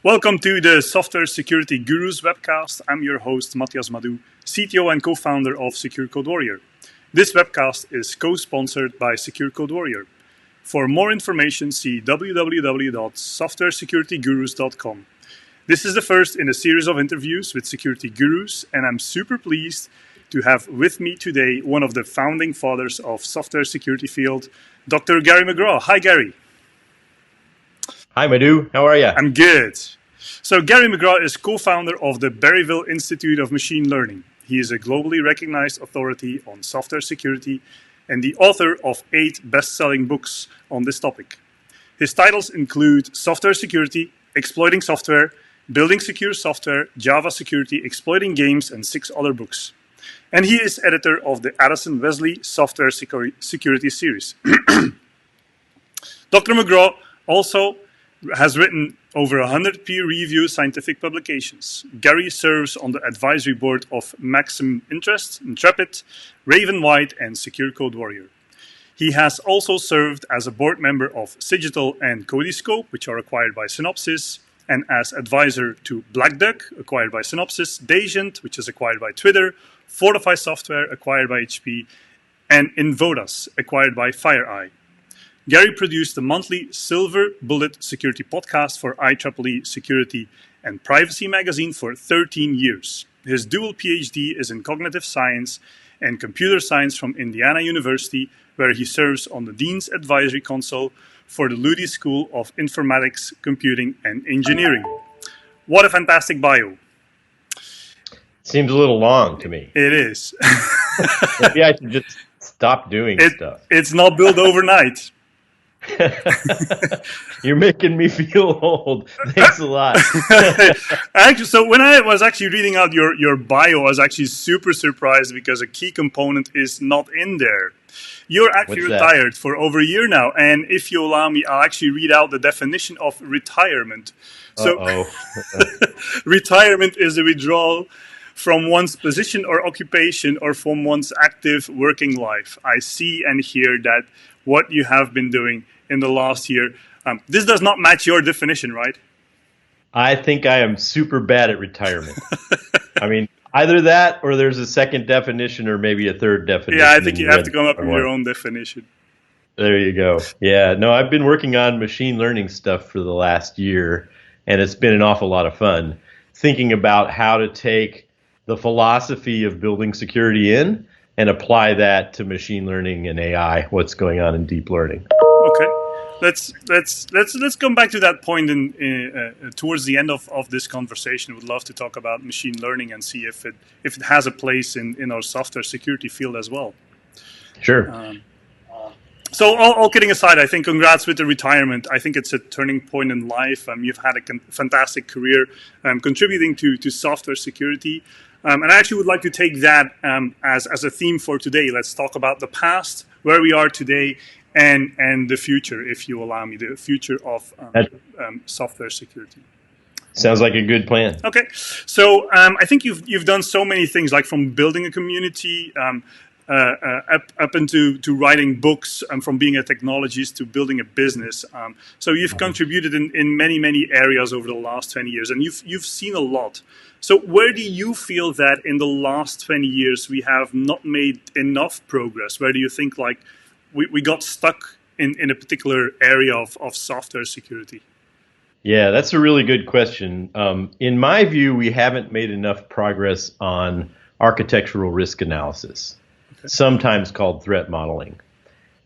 Welcome to the Software Security Gurus webcast. I'm your host, Matias Madou, CTO and co-founder of Secure Code Warrior. This webcast is co-sponsored by Secure Code Warrior. For more information, see www.softwaresecuritygurus.com. This is the first in a series of interviews with security gurus, and I'm super pleased to have with me today one of the founding fathers of software security field, Dr. Gary McGraw. Hi, Gary. Hi, Madou. How are you? I'm good. So Gary McGraw is co-founder of the Berryville Institute of Machine Learning. He is a globally recognized authority on software security and the author of 8 best-selling books on this topic. His titles include Software Security, Exploiting Software, Building Secure Software, Java Security, Exploiting Games, and 6 other books. And he is editor of the Addison Wesley Software Security series. Dr. McGraw also has written over 100 peer-reviewed scientific publications. Gary serves on the advisory board of Maximum Interest, Intrepid, Raven White, and Secure Code Warrior. He has also served as a board member of Cigital and Codiscope, which are acquired by Synopsys, and as advisor to Black Duck, acquired by Synopsys, Dagent, which is acquired by Twitter, Fortify Software, acquired by HP, and Invodas, acquired by FireEye. Gary produced the monthly Silver Bullet Security podcast for IEEE Security and Privacy magazine for 13 years. His dual PhD is in cognitive science and computer science from Indiana University, where he serves on the Dean's Advisory Council for the Ludi School of Informatics, Computing, and Engineering. What a fantastic bio. Seems a little long to me. It is. Maybe I should just stop doing stuff. It's not built overnight. You're making me feel old. Thanks a lot. Actually, so when I was actually reading out your bio, I was actually super surprised because a key component is not in there. You're actually retired for over a year now, and if you allow me, I'll actually read out the definition of retirement. So, retirement is a withdrawal from one's position or occupation or from one's active working life. I see and hear that what you have been doing in the last year. This does not match your definition, right? I think I am super bad at retirement. I mean, either that or there's a second definition or maybe a third definition. Yeah, I think you have to come up with your own definition. There you go. Yeah, no, I've been working on machine learning stuff for the last year, and it's been an awful lot of fun thinking about how to take the philosophy of building security in and apply that to machine learning and AI, what's going on in deep learning. Okay. Let's come back to that point towards the end of this conversation. Would love to talk about machine learning and see if it has a place in our software security field as well. Sure. So all kidding aside, I think congrats with the retirement. I think it's a turning point in life. You've had a fantastic career contributing to software security. And I actually would like to take that as a theme for today. Let's talk about the past, where we are today, and the future, if you allow me, the future of software security. Sounds like a good plan. Okay, so I think you've done so many things, like from building a community up into writing books, from being a technologist to building a business. So you've contributed in many areas over the last 20 years, and you've seen a lot. So where do you feel that in the last 20 years we have not made enough progress? Where do you think like we got stuck in a particular area of software security? Yeah, that's a really good question. In my view, we haven't made enough progress on architectural risk analysis, sometimes called threat modeling.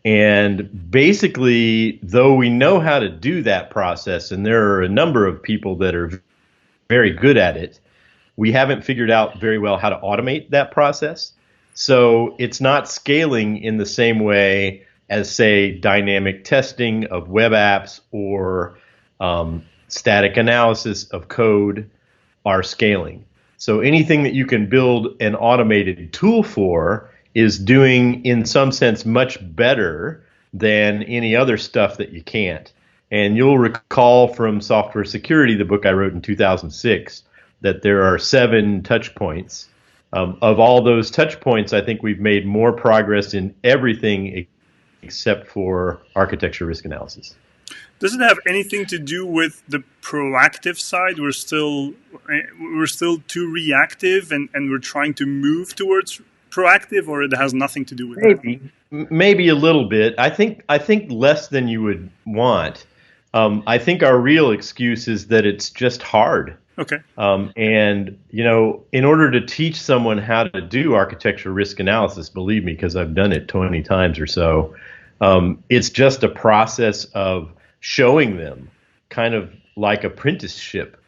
And basically, though we know how to do that process, and there are a number of people that are very good at it, we haven't figured out very well how to automate that process. So it's not scaling in the same way as, say, dynamic testing of web apps or static analysis of code are scaling. So anything that you can build an automated tool for is doing, in some sense, much better than any other stuff that you can't. And you'll recall from Software Security, the book I wrote in 2006, that there are 7 touch points. Of all those touch points, I think we've made more progress in everything except for architecture risk analysis. Does it have anything to do with the proactive side? We're still too reactive, and we're trying to move towards proactive, or it has nothing to do with that? Maybe a little bit. I think less than you would want. I think our real excuse is that it's just hard. Okay. And in order to teach someone how to do architecture risk analysis, believe me, because I've done it 20 times or so, it's just a process of showing them, kind of like apprenticeship.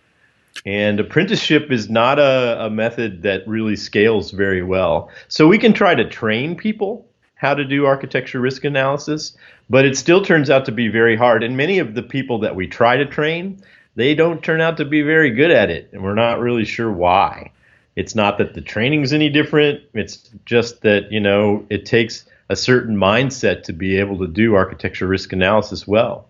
And apprenticeship is not a method that really scales very well. So we can try to train people how to do architecture risk analysis, but it still turns out to be very hard. And many of the people that we try to train, they don't turn out to be very good at it, and we're not really sure why. It's not that the training's any different. It's just that, it takes a certain mindset to be able to do architecture risk analysis well.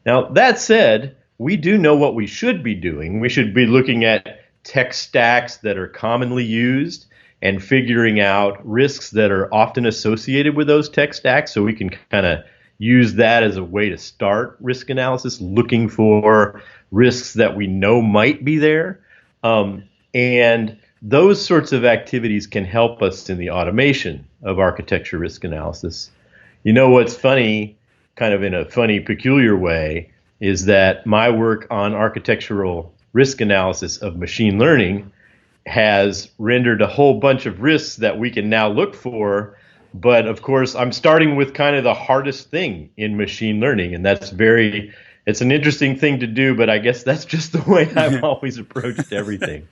Now, that said, we do know what we should be doing. We should be looking at tech stacks that are commonly used and figuring out risks that are often associated with those tech stacks, so we can kind of use that as a way to start risk analysis, looking for risks that we know might be there. And those sorts of activities can help us in the automation of architecture risk analysis. What's funny, kind of in a funny, peculiar way, is that my work on architectural risk analysis of machine learning has rendered a whole bunch of risks that we can now look for. But of course, I'm starting with kind of the hardest thing in machine learning, and it's an interesting thing to do, but I guess that's just the way I've always approached everything.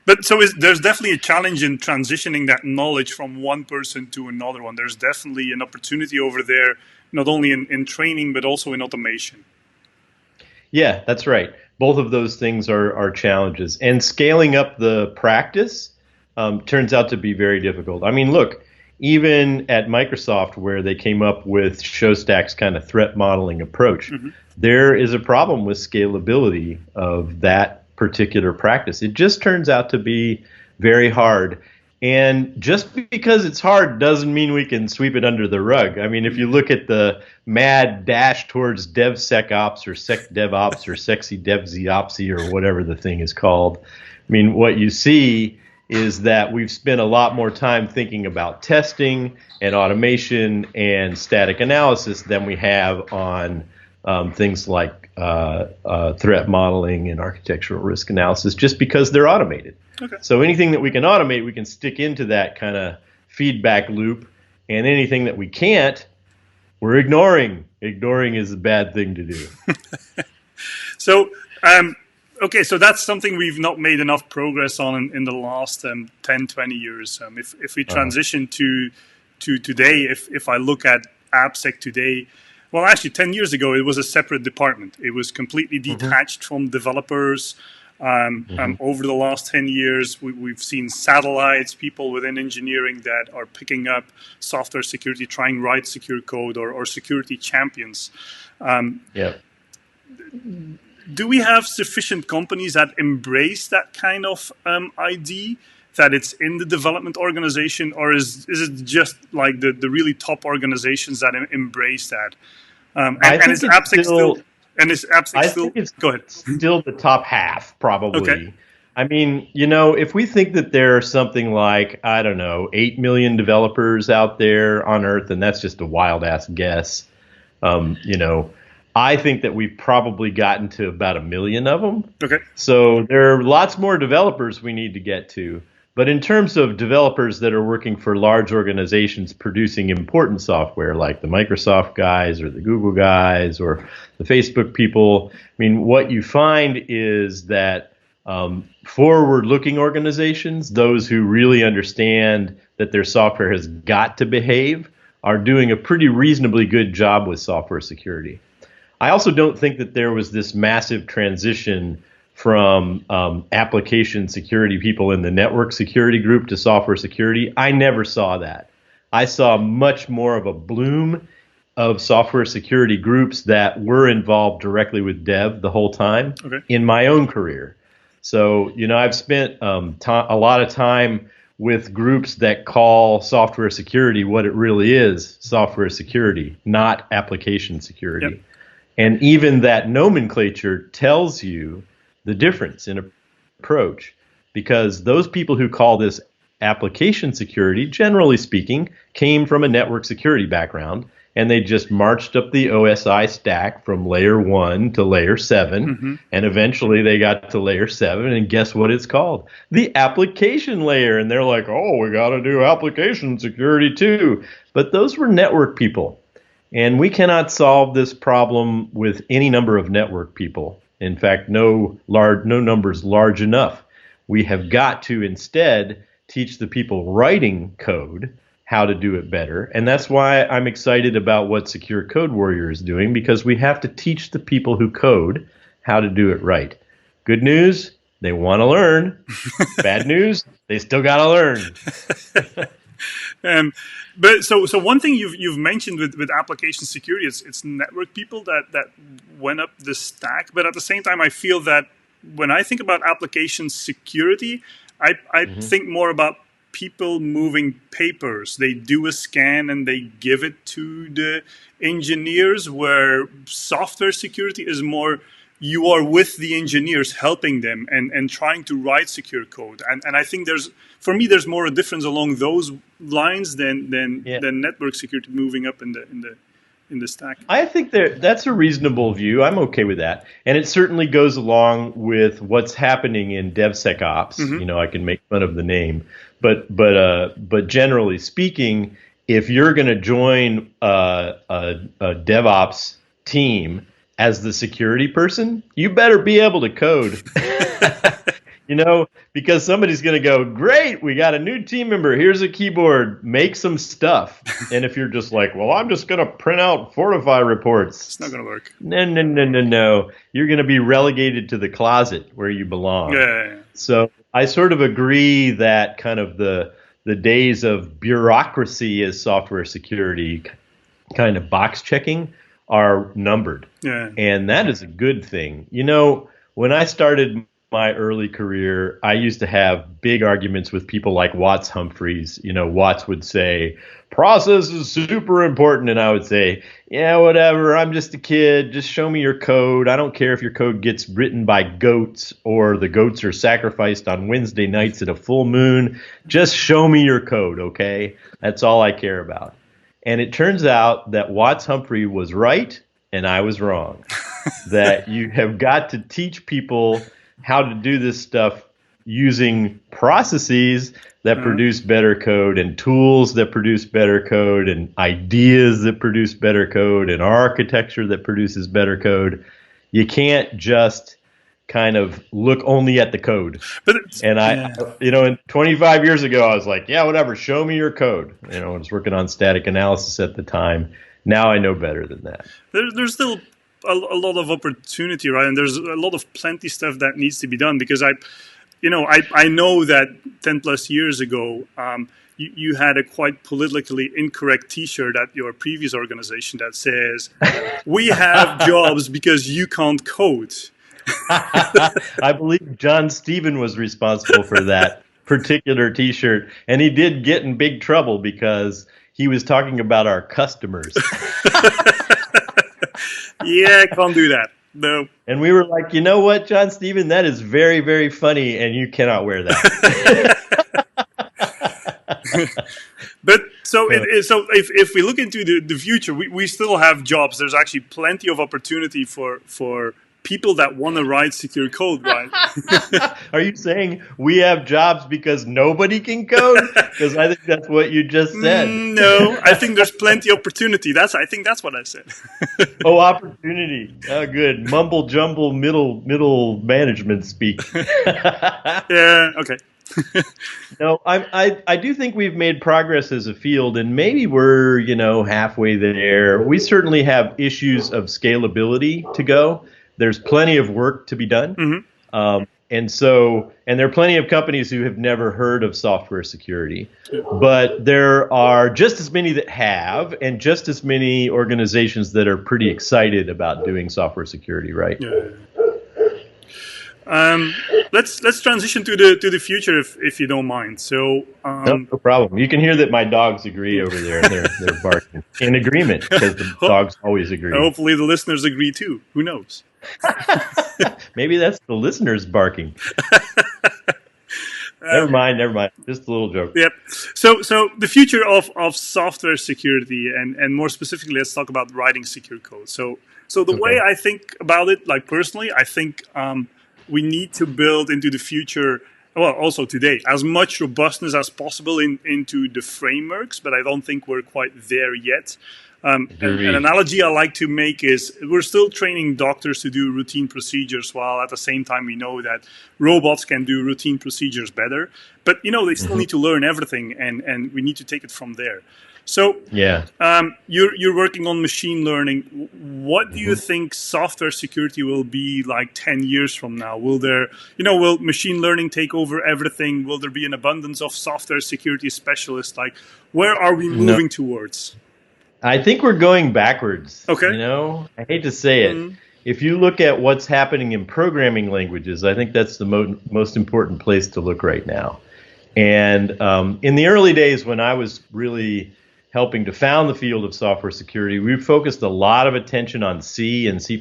But so there's definitely a challenge in transitioning that knowledge from one person to another one. There's definitely an opportunity over there, not only in training, but also in automation. Yeah, that's right. Both of those things are challenges. And scaling up the practice turns out to be very difficult. I mean, look, even at Microsoft, where they came up with ShowStack's kind of threat modeling approach, there is a problem with scalability of that particular practice. It just turns out to be very hard. And just because it's hard doesn't mean we can sweep it under the rug. I mean, if you look at the mad dash towards DevSecOps or SecDevOps or Sexy DevZopsy or whatever the thing is called, I mean, what you see is that we've spent a lot more time thinking about testing and automation and static analysis than we have on things like threat modeling and architectural risk analysis, just because they're automated. Okay. So anything that we can automate, we can stick into that kind of feedback loop, and anything that we can't, we're ignoring. Ignoring is a bad thing to do. So, okay, so that's something we've not made enough progress on in the last 10, 20 years. If we transition to today, if I look at AppSec today, well, actually, 10 years ago, it was a separate department. It was completely detached from developers. Over the last 10 years, we've seen satellites, people within engineering that are picking up software security, trying to write secure code, or security champions. Do we have sufficient companies that embrace that kind of ID, that it's in the development organization, or is it just like the really top organizations that embrace that? Is AppSec still? And is AppSec still? Go ahead. Still the top half, probably. Okay. I mean, if we think that there are something like, 8 million developers out there on Earth, and that's just a wild ass guess, I think that we've probably gotten to about 1 million of them. Okay. So there are lots more developers we need to get to. But in terms of developers that are working for large organizations producing important software, like the Microsoft guys or the Google guys or the Facebook people, I mean, what you find is that forward-looking organizations, those who really understand that their software has got to behave, are doing a pretty reasonably good job with software security. I also don't think that there was this massive transition from application security people in the network security group to software security. I never saw that. I saw much more of a bloom of software security groups that were involved directly with dev the whole time in my own career. So, I've spent a lot of time with groups that call software security what it really is, software security, not application security. And even that nomenclature tells you the difference in approach, because those people who call this application security, generally speaking, came from a network security background, and they just marched up the OSI stack from layer 1 to layer 7, and eventually they got to layer 7, and guess what it's called? The application layer. And they're like, oh, we got to do application security too. But those were network people. And we cannot solve this problem with any number of network people. In fact, no numbers large enough. We have got to instead teach the people writing code how to do it better. And that's why I'm excited about what Secure Code Warrior is doing, because we have to teach the people who code how to do it right. Good news, they want to learn. Bad news, they still got to learn. But so one thing you've mentioned with application security, it's network people that went up the stack. But at the same time, I feel that when I think about application security, I think more about people moving papers. They do a scan and they give it to the engineers, where software security is more you are with the engineers helping them and trying to write secure code. And I think there's more a difference along those lines than network security moving up in the stack. I think that's a reasonable view. I'm okay with that. And it certainly goes along with what's happening in DevSecOps. You know, I can make fun of the name, but generally speaking, if you're going to join a DevOps team as the security person, you better be able to code. You know, because somebody's going to go, great, we got a new team member. Here's a keyboard. Make some stuff. And if you're just like, well, I'm just going to print out Fortify reports. It's not going to work. No. You're going to be relegated to the closet where you belong. Yeah. So I sort of agree that kind of the days of bureaucracy as software security kind of box checking are numbered. Yeah. And that is a good thing. You know, when I started my early career, I used to have big arguments with people like Watts Humphreys. You know, Watts would say, process is super important. And I would say, yeah, whatever. I'm just a kid. Just show me your code. I don't care if your code gets written by goats or the goats are sacrificed on Wednesday nights at a full moon. Just show me your code, okay? That's all I care about. And it turns out that Watts Humphrey was right and I was wrong. That you have got to teach people how to do this stuff using processes that produce better code and tools that produce better code and ideas that produce better code and architecture that produces better code. You can't just kind of look only at the code. And you know, 25 years ago, I was like, yeah, whatever, show me your code. You know, I was working on static analysis at the time. Now I know better than that. There's still a lot of opportunity, right? And there's a lot of plenty stuff that needs to be done, because I know that 10 plus years ago, you had a quite politically incorrect T-shirt at your previous organization that says, "We have jobs because you can't code." I believe John Stephen was responsible for that particular T-shirt, and he did get in big trouble because he was talking about our customers. Yeah, can't do that. No. And we were like, you know what, John Stephen, that is very, very funny, and you cannot wear that. But so if we look into the future, we still have jobs. There's actually plenty of opportunity for people that want to write secure code, right? Are you saying we have jobs because nobody can code? Because I think that's what you just said. No, I think there's plenty of opportunity. I think that's what I said. Oh, opportunity. Oh, good. Mumble jumble middle management speak. Yeah. Okay. No, I do think we've made progress as a field, and maybe we're halfway there. We certainly have issues of scalability to go. There's plenty of work to be done. And there are plenty of companies who have never heard of software security, but there are just as many that have, and just as many organizations that are pretty excited about doing software security, right? Yeah. Let's transition to the future if you don't mind. So No problem. You can hear that my dogs agree over there. They're barking in agreement because the dogs always agree. hopefully the listeners agree too. Who knows? Maybe that's the listeners barking. Never mind. Just a little joke. Yep. So the future of software security and more specifically, let's talk about writing secure code. So the way I think about it, like personally, I think we need to build into the future, well, also today, as much robustness as possible into the frameworks, but I don't think we're quite there yet. An analogy I like to make is we're still training doctors to do routine procedures, while at the same time we know that robots can do routine procedures better. But, they still need to learn everything, and we need to take it from there. So you're working on machine learning. What do you think software security will be like 10 years from now? Will machine learning take over everything? Will there be an abundance of software security specialists? Like, where are we moving towards? I think we're going backwards. Okay. I hate to say it. If you look at what's happening in programming languages, I think that's the most important place to look right now. And in the early days when I was really helping to found the field of software security, we focused a lot of attention on C and C++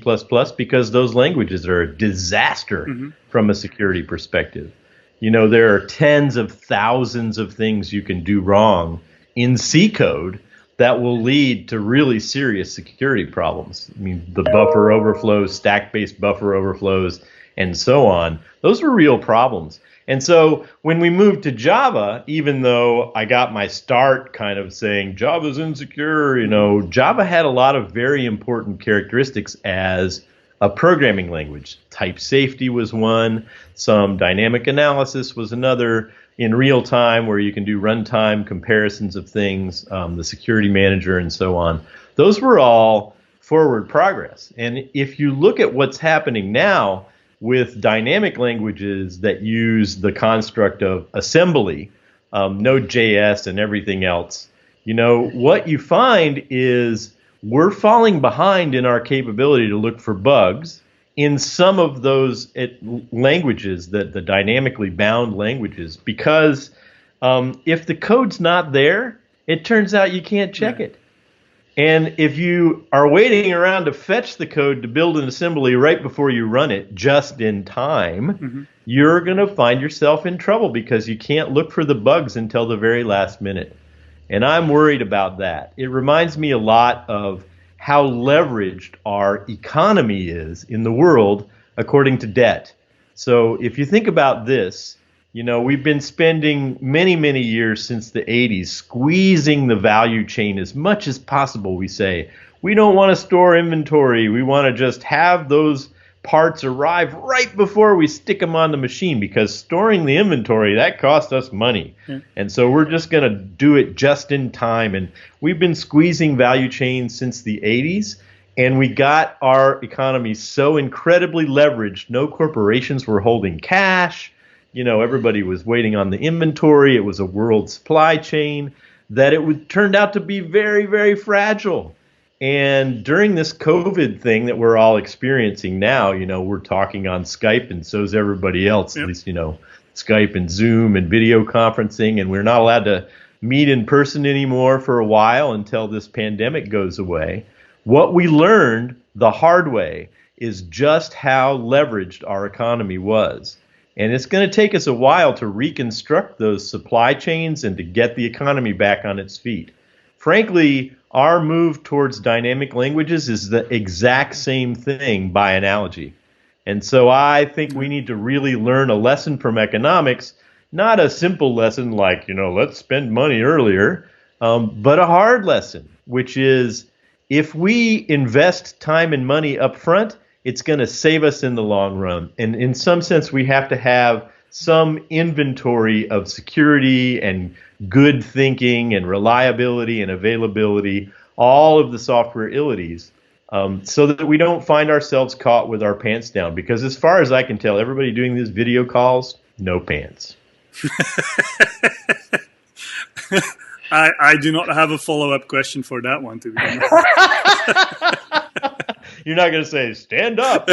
because those languages are a disaster from a security perspective. There are tens of thousands of things you can do wrong in C code that will lead to really serious security problems. I mean, the buffer overflows, stack-based buffer overflows, and so on. Those were real problems. And so when we moved to Java, even though I got my start kind of saying Java's insecure, Java had a lot of very important characteristics as a programming language. Type safety was one, some dynamic analysis was another, in real time where you can do runtime comparisons of things, the security manager and so on. Those were all forward progress. And if you look at what's happening now with dynamic languages that use the construct of assembly, Node.js and everything else, what you find is we're falling behind in our capability to look for bugs in some of those languages, the dynamically bound languages, because if the code's not there, it turns out you can't check it. And if you are waiting around to fetch the code to build an assembly right before you run it just in time, you're going to find yourself in trouble because you can't look for the bugs until the very last minute. And I'm worried about that. It reminds me a lot of how leveraged our economy is in the world according to debt. So if you think about this, we've been spending many, many years since the 80s squeezing the value chain as much as possible. We say, we don't want to store inventory. We want to just have those parts arrive right before we stick them on the machine because storing the inventory, that costs us money. And so we're just going to do it just in time. And we've been squeezing value chains since the 80s, and we got our economy so incredibly leveraged. No corporations were holding cash. Everybody was waiting on the inventory. It was a world supply chain that it turned out to be very, very fragile. And during this COVID thing that we're all experiencing now, we're talking on Skype, and so is everybody else, at least, Skype and Zoom and video conferencing, and we're not allowed to meet in person anymore for a while until this pandemic goes away. What we learned the hard way is just how leveraged our economy was. And it's going to take us a while to reconstruct those supply chains and to get the economy back on its feet. Frankly, our move towards dynamic languages is the exact same thing by analogy. And so I think we need to really learn a lesson from economics, not a simple lesson like, let's spend money earlier, but a hard lesson, which is if we invest time and money up front, it's going to save us in the long run. And in some sense, we have to have some inventory of security and good thinking and reliability and availability, all of the software ilities, so that we don't find ourselves caught with our pants down. Because as far as I can tell, everybody doing these video calls, no pants. I do not have a follow-up question for that one, to be honest. You're not going to say, stand up.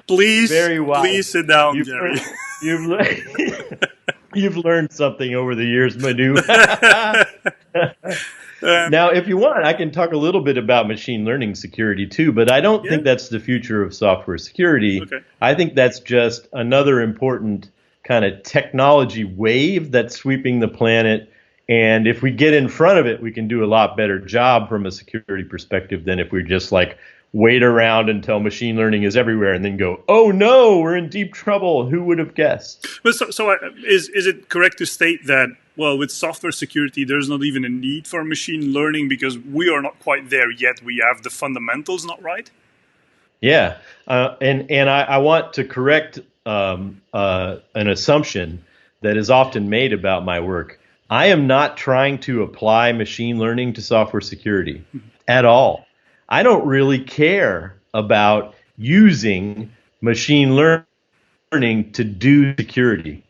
Please, Very wise. please sit down, You've Gary. You've learned something over the years, Madou. Now, if you want, I can talk a little bit about machine learning security too, but I don't think that's the future of software security. Okay. I think that's just another important kind of technology wave that's sweeping the planet. And if we get in front of it, we can do a lot better job from a security perspective than if we just like wait around until machine learning is everywhere and then go, oh no, we're in deep trouble. Who would have guessed? But so is it correct to state that, well, with software security, there's not even a need for machine learning because we are not quite there yet. We have the fundamentals not right? Yeah. And I want to correct an assumption that is often made about my work. I am not trying to apply machine learning to software security at all. I don't really care about using machine learning to do security.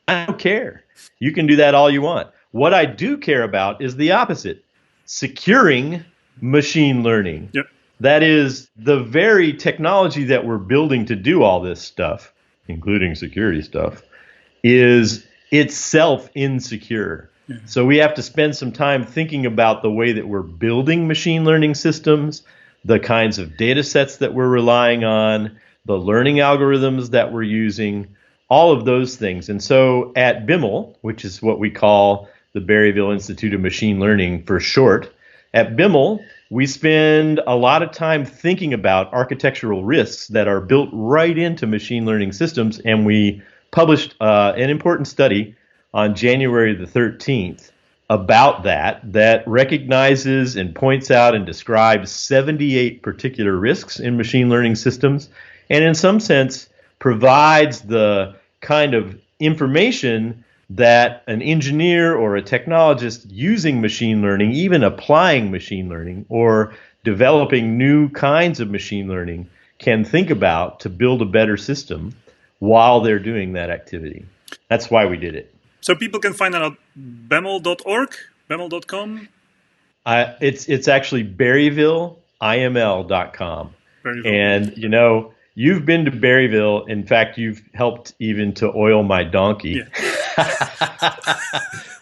I don't care. You can do that all you want. What I do care about is the opposite, securing machine learning. Yep. That is the very technology that we're building to do all this stuff, including security stuff, is itself insecure. Yeah. So we have to spend some time thinking about the way that we're building machine learning systems, the kinds of data sets that we're relying on, the learning algorithms that we're using, all of those things. And so at BIML, which is what we call the Berryville Institute of Machine Learning for short, at BIML, we spend a lot of time thinking about architectural risks that are built right into machine learning systems. And we published an important study on January the 13th about that recognizes and points out and describes 78 particular risks in machine learning systems, and in some sense provides the kind of information that an engineer or a technologist using machine learning, even applying machine learning or developing new kinds of machine learning, can think about to build a better system while they're doing that activity. That's why we did it. So people can find that at beml.org, beml.com? It's actually berryvilleiml.com. Berryville. And, you know, you've been to Berryville. In fact, you've helped even to oil my donkey,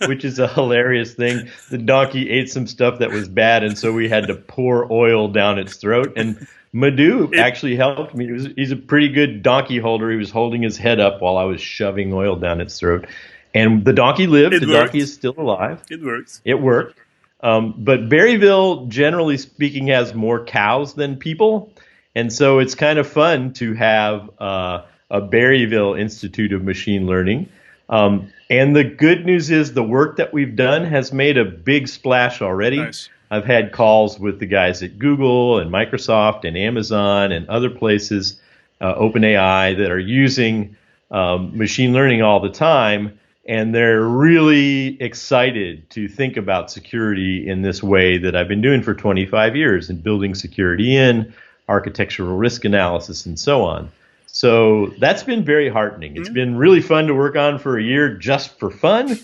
which is a hilarious thing. The donkey ate some stuff that was bad, and so we had to pour oil down its throat. And Madou actually helped me. He's a pretty good donkey holder. He was holding his head up while I was shoving oil down its throat. And the donkey lived. The donkey is still alive. It works. It worked. But Berryville, generally speaking, has more cows than people. And so it's kind of fun to have a Berryville Institute of Machine Learning. And the good news is the work that we've done has made a big splash already. Nice. I've had calls with the guys at Google and Microsoft and Amazon and other places, OpenAI, that are using machine learning all the time. And they're really excited to think about security in this way that I've been doing for 25 years and building security in, architectural risk analysis, and so on. So that's been very heartening. It's been really fun to work on for a year just for fun.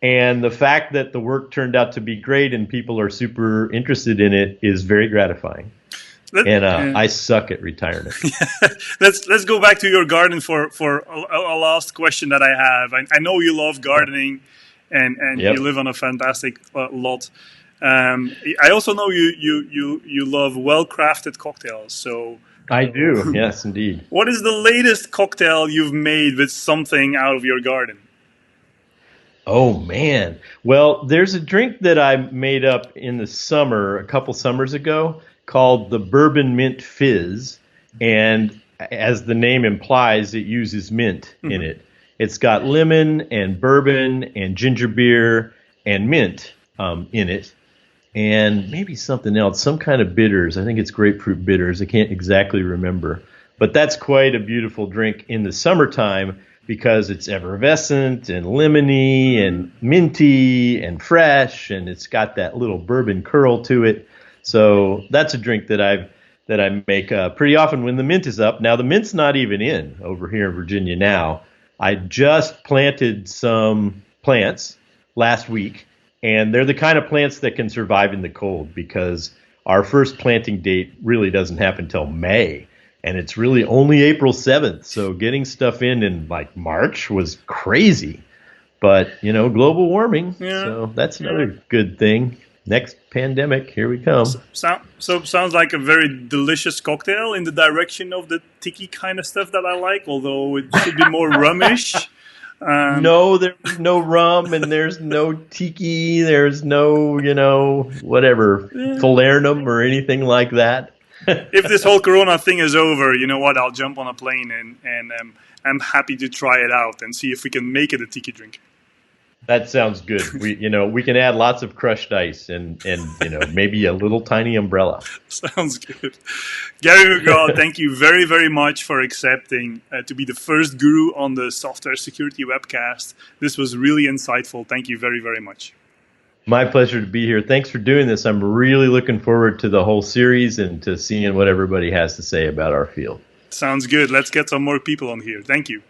And the fact that the work turned out to be great and people are super interested in it is very gratifying. I suck at retirement. Let's go back to your garden for a last question that I have. I know you love gardening, and you live on a fantastic lot. I also know you love well-crafted cocktails. So I do. Yes, indeed. What is the latest cocktail you've made with something out of your garden? Oh, man. Well, there's a drink that I made up in the summer, a couple summers ago, called the Bourbon Mint Fizz. And as the name implies, it uses mint in it. It's got lemon and bourbon and ginger beer and mint in it. And maybe something else, some kind of bitters. I think it's grapefruit bitters. I can't exactly remember. But that's quite a beautiful drink in the summertime because it's effervescent and lemony and minty and fresh, and it's got that little bourbon curl to it. So that's a drink that I make pretty often when the mint is up. Now the mint's not even in over here in Virginia now. I just planted some plants last week, and they're the kind of plants that can survive in the cold because our first planting date really doesn't happen till May. And it's really only April 7th. So getting stuff in like March was crazy. But, global warming. Yeah. So that's another good thing. Next pandemic, here we come. So sounds like a very delicious cocktail in the direction of the tiki kind of stuff that I like, although it should be more rummish. No, there's no rum and there's no tiki. There's no, whatever, falernum or anything like that. If this whole Corona thing is over, you know what? I'll jump on a plane and I'm happy to try it out and see if we can make it a tiki drink. That sounds good. We can add lots of crushed ice and maybe a little tiny umbrella. Sounds good. Gary McGraw, thank you very, very much for accepting to be the first guru on the software security webcast. This was really insightful. Thank you very, very much. My pleasure to be here. Thanks for doing this. I'm really looking forward to the whole series and to seeing what everybody has to say about our field. Sounds good. Let's get some more people on here. Thank you.